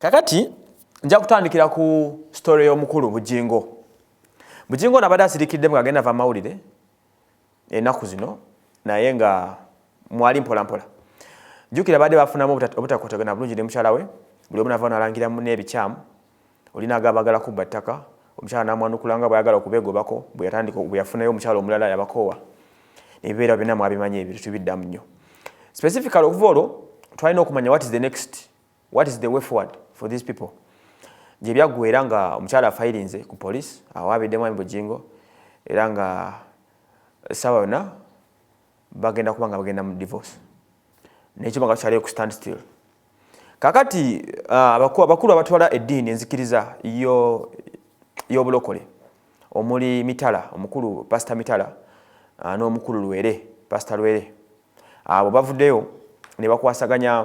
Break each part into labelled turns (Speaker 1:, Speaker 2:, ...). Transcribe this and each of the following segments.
Speaker 1: Kakati nja kutandikira ku story y'omukulu Bujingo. Bujingo nabadde asirikidde mu agenda va mawulire ennaku zino naye nga mwali mpola mpola. Jukira badde bafunamu obutakotagana bulungi ne mukyala we buli omu nava nalangira mu n'ebikyamu olina agabagala kubba ttaka omukyala namwanukulanga bwayagala okubegobako bwe yatandika bwe yafunayo omukyala omulala yabakoowa ebibeera byonna mwabimanya ebintu tubiddamu nnyo. Specifically okuva olwo twalina okumanya what is the next, what is the way forward for these people. Gye byaggwa era nga omukyala afayirinze ku police awaabidde mwami Bujingo era nga sawa yonna bagenda kuba nga bagenda mu divorce. N'ekyuma nga tukyali ku stand still. Kakati abakulu abatwala eddiini enzikiriza y'obulokole omuli Mitala omukulu Pastor Mitala n'omukulu Lwere Pastor Lwere abo bavuddeyo ne bakwasaganya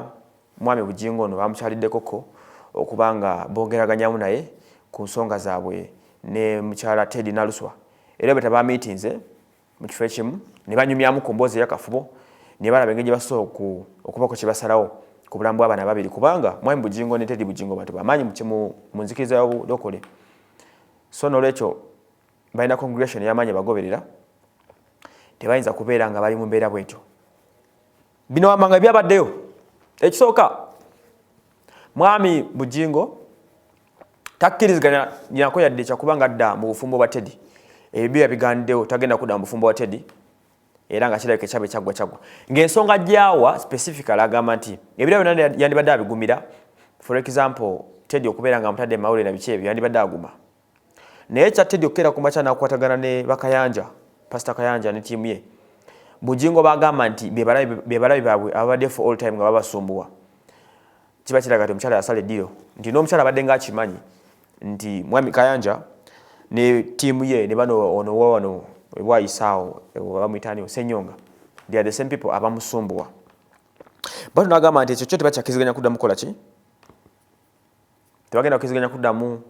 Speaker 1: mwami Bujingo ono bamukyaliddekoko okubanga boogeraganyamu naye ku nsonga zaabwe ne mukyala Teddy Naluswa era bwe taba meetinze mu kifo ekimu ne banyumyamu ku mboozi y'akafubo ne balaba engeri gye basobola okubako kye basalawo ku bulamu bw'abaana babiri kubanga mwami Bujingo ne Teddy Bujingo bantu bamaanyi mu nzikiriza y'obulokole. So n'olwekyo balina congregation y'amaanyi bagoberera tebayinza kubeera nga bali mu mbeera bwetyo. Bino wamanga byabaddeyo. Ekisooka mwami Bujingo takkiriziganya nyako yadde kyakubanga adda mu bufumbo bwa Teddy. Ebyo yabigandewo tagenda kudda mu bufumbo bwa Teddy era nga kirabika kyabe kyagwa. Ng'ensonga gyawa specifically agamba nti ebiro byonna yandibadde abigumira. For example Teddy okubeera nga mutadde mawulire na biki ebyo yandibadde aguma. Naye kya Teddy okukera ku makya n'akwatagana ne Bakayanja, Pastor Kayanja ne tiimu ye. Bujingo bagamba nti bebalabi baabwe ababadde for all time nga babasumbuwa. Kiba kiraga nti omukyala yasala eddiiro nti n'omukyala abadde ng'akimanyi nti mwami Kayanja ne tiimu ye ne bano ono wano bwayisaawo bamuyitaaniwo Senyonga they are the same people abamusumbuwa. Bano n'agamba nti ekyo kyo tebakyakiziganya kuddamu kukola ki? Tebagenda kukiziganya kuddamu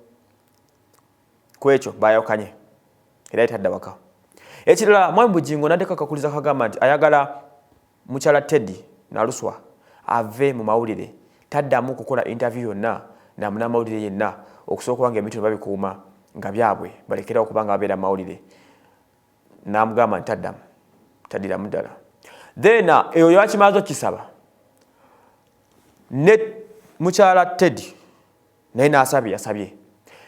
Speaker 1: ku ekyo baayawukanye era etadda waka. Ekirala mwami Bujingo n'addeko akakuliza kagamba nti ayagala mukyala Teddy Naluswa ave mu mawulire taddamu kukola interview yonna na munnamawulire yenna okusobola okuba nga ebintu babikuuma nga byabwe balekera okuba nga babeera mawulire. N'amugamba nti taddamu taddiramu ddala. Then eyo yakimaze okisaba ne mukyala Teddy naye yasabye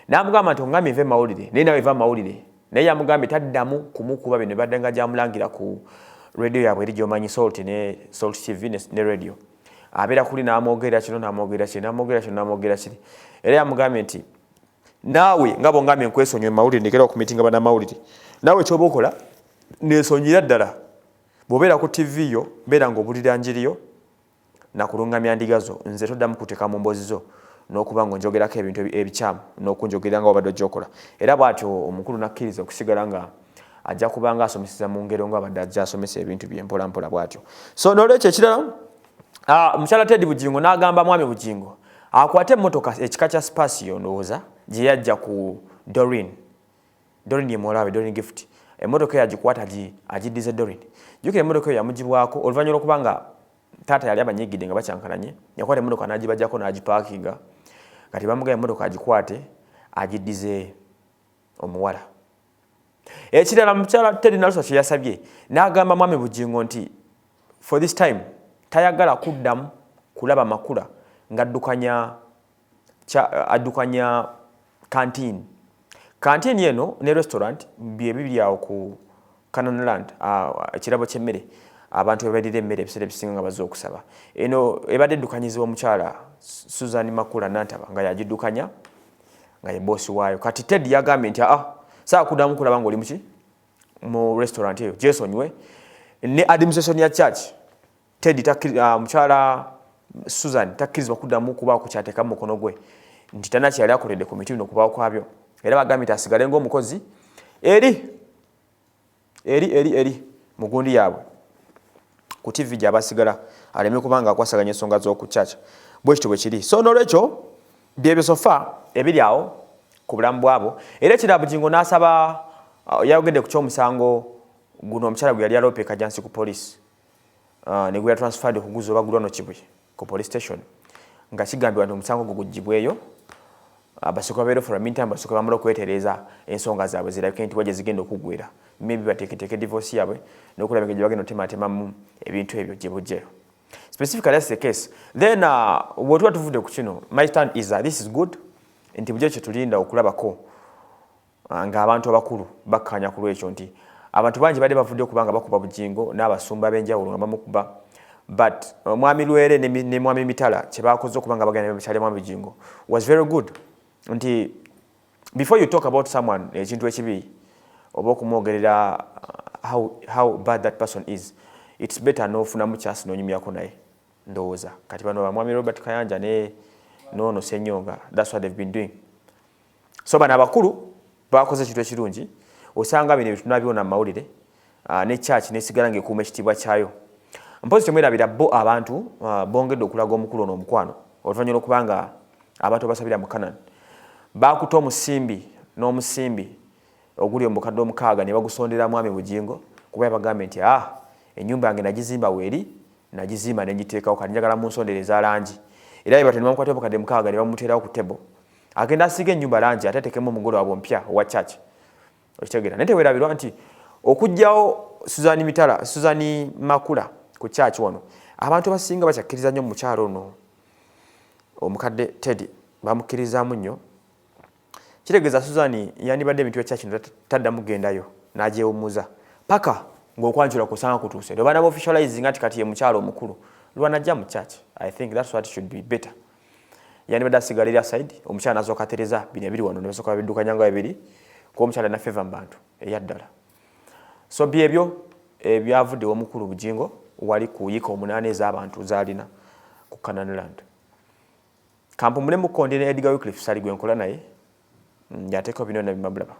Speaker 1: n'amugamba nti ongambye nve mawulire naye nawe eva mawulire naye yamugambye taddamu kumukuba bino badde nga gyamulangira ku radio yaabwe eri gy'omanyi Salt ne Salt TV ne radio abeera kuli n'amwogerera kino n'amwogerera kiri n'amwogerera kino n'amwogerera kiri era yamugambye nti naawe nga bongambye nkwesonyiwe mawulire ndekera okumitinga bannamawulire naawe kyoba okola neesonyira ddala bw'obeera ku TV yo beera ng'obulira njiriyo nakulungamya ndiga zo nze toddamu kuteeka mu mboozi zo n'okuba ng'onjogerako ebintu ebikyamu n'okunjogerera nga wabadde ojja okola. Era bw'atyo omukulu nakkiriza okusigala nga ajja kuba nga asomeseza mu ngero nga abadde ajja asomesa ebintu bye mpola mpola bw'atyo. So n'olwekyo ekirala mukyala Teddy Bujingo n'agamba mwami Bujingo akwate emmotoka ekika kya Spasio ndowooza gye yajja ku Doreen ye mwolaawe Doreen Gift. Emmotoka yagikwata agiddize Doreen. Jjukira emmotoka eyo yamugibwako oluvannyuma lw'okubanga taata yali abanyigidde nga bakyankalanye yakwata emmotoka n'agibajjako n'agipaakinga kati bamugaya emmotoka agikwate agiddize omuwala. Ekirala mukyala Teddy Naluswa kye yasabye n'agamba mwami Bujingo nti for this time tayagala kuddamu kulaba makula ng'addukanya canteen. Canteen eno ne restaurant bye bibiri awo ku Canaanland ekirabo ky'emmere abantu bebalira emmere ebiseera ebisinga nga bazze okusaba. Eno ebadde eddukanyizibwa omukyala Susan Makula Nantaba nga yagiddukanya nga ye boosi waayo. Kati Teddy yagambye nti saa kuddamu kulaba ng'oli muki mu restaurant eyo gyesonyiwe ne administration ya church Teddy mukyala Susan takkirizibwa kuddamu kubaako kyateeka mu mukono gwe nti tana kyeyali akoledde ku miti bino okubaawo kwabyo era bagambye nti asigale ng'omukozi eri mu gundi yaabwe ku TV gy'abasigala aleme kubanga akwasaganya ensonga z'oku church bwe kityo bwe kiri. So n'olwekyo byebyo sofa ebiri awo ku bulamu bwabo era ekirala Bujingo n'asaba yayogedde ku ky'omusango guno omukyala gwe yali aloope kajansi ku police ne gwe yatransferred okuguza obagulwa no Kibuye ku police station nga kigambibwa nti omusango gwo gugibweyo abasooka babeera for a meantime basooka bamala okwetereeza ensonga zaabwe zirabike nti wajja zigenda okuggwera maybe bateeketeeke divorce yaabwe n'okulaba engeri gye bagenda otematemamu ebintu ebyo gye bujjeyo. Specifically that's the case. Then bw'otuba tuvudde ku kino, my stand is that this is good nti bujjo kye tulinda okulabako ng'abantu abakulu bakkanya ku lwekyo nti abantu bangi badde bavudde okubanga bakuba Bujingo n'abasumba b'enjawulo nga bamukuba, but mwami Lwere ne mwami Mitala kye baakoze okubanga bagenda bakyali mwami Bujingo was very good. Nti before you talk about someone ekintu ekibi oba okumwogerera how bad that person is, it's better n'ofunamu chance n'onyumyako naye ndowooza. Kati bano bamwami Robert Kayanja ne Nono Senyonga, that's what they've been doing. So bano abakulu bakoze ekintu ekirungi, osanga bino ebintu nabyona mu mawulire ne church nesigala ng'ekuuma ekitiibwa kyayo. Mpozi temwerabira bo abantu bongedde okulaga omukulu n'omukwano oluvannyuma lw'okubanga abantu basabira mu Canaan bakuta omusimbi n'omusimbi oguli omukadde omukaaga ne bagusondera mwami Bujingo kuba yabagambe nti ennyumba yange nagizimba weeri nagizimba ne ngiteekawo kati njagala munsondereza langi era ye batani bamukwata omukadde mukaaga ne bamuteerawo ku tebo agenda asiga ennyumba langi ate ateekemu omugole waabwe mpya owa church. Okitegeera naye teweerabirwa nti okuggyawo Suzani Makula ku church wano abantu abasinga bakyakkiriza nnyo mu mukyalo ono omukadde Teddy bamukkiririzaamu nnyo. Kitegeeza Suzani yandibadde ebintu bya church taddamu gendayo n'agyewummuza paka ng'okwanjula kusanga kutuuse lwe baana officializing nti kati ye mukyalo omukulu lwanajja mu church. I think that's what should be better. Yandibadde asigalira side omukyala n'asooka atereza bino ebiri wano ne basooka babiddukanya nga bibiri kuba omukyala na favor mu bantu eyaddala. So byebyo ebyavudde w'omukulu Bujingo wali kuyika omunaana ez'abantu z'alina ku Canaan land. Kampu mulemu kondina Edgar Wycliffe Sali gwe nkola naye yateekawo bino na bimabulaba